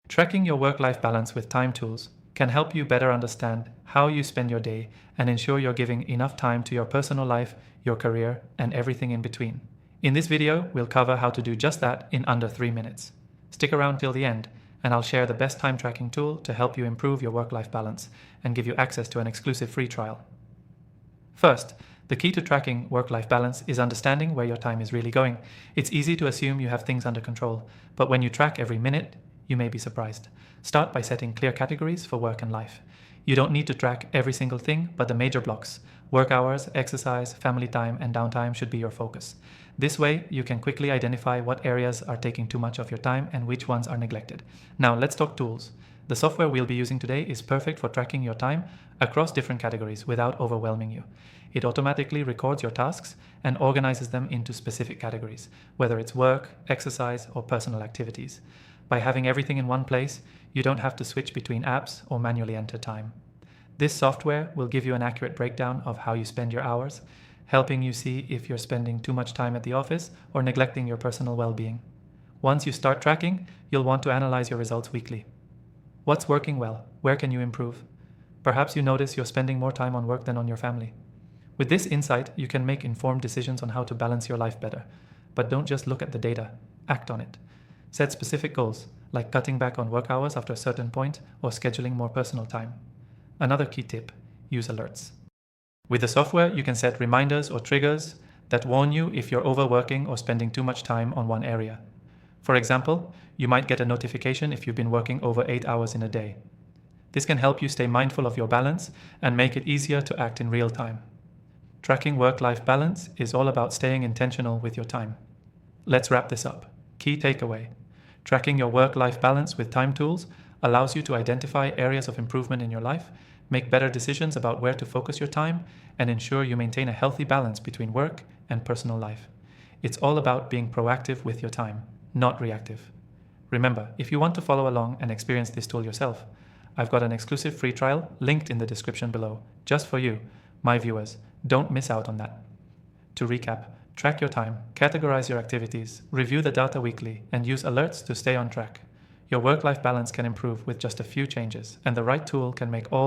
Tracking your work-life balance with time tools can help you better understand how you spend your day and ensure you're giving enough time to your personal life, your career, and everything in between. In this video, we'll cover how to do just that in under 3 minutes. Stick around till the end, and I'll share the best time tracking tool to help you improve your work-life balance and give you access to an exclusive free trial. First, the key to tracking work-life balance is understanding where your time is really going. It's easy to assume you have things under control, but when you track every minute, you may be surprised. Start by setting clear categories for work and life. You don't need to track every single thing, but the major blocks: work hours, exercise, family time, and downtime should be your focus. This way, you can quickly identify what areas are taking too much of your time and which ones are neglected. Now, let's talk tools. The software we'll be using today is perfect for tracking your time across different categories without overwhelming you. It automatically records your tasks and organizes them into specific categories, whether it's work, exercise, or personal activities. By having everything in one place, you don't have to switch between apps or manually enter time. This software will give you an accurate breakdown of how you spend your hours, helping you see if you're spending too much time at the office or neglecting your personal well-being. Once you start tracking, you'll want to analyze your results weekly. What's working well? Where can you improve? Perhaps you notice you're spending more time on work than on your family. With this insight, you can make informed decisions on how to balance your life better. But don't just look at the data, act on it. Set specific goals, like cutting back on work hours after a certain point or scheduling more personal time. Another key tip: use alerts. With the software, you can set reminders or triggers that warn you if you're overworking or spending too much time on one area. For example, you might get a notification if you've been working over 8 hours in a day. This can help you stay mindful of your balance and make it easier to act in real time. Tracking work-life balance is all about staying intentional with your time. Let's wrap this up. Key takeaway: tracking your work-life balance with time tools allows you to identify areas of improvement in your life, make better decisions about where to focus your time, and ensure you maintain a healthy balance between work and personal life. It's all about being proactive with your time, not reactive. Remember, if you want to follow along and experience this tool yourself, I've got an exclusive free trial linked in the description below, just for you, my viewers. Don't miss out on that. To recap, track your time, categorize your activities, review the data weekly, and use alerts to stay on track. Your work-life balance can improve with just a few changes, and the right tool can make all the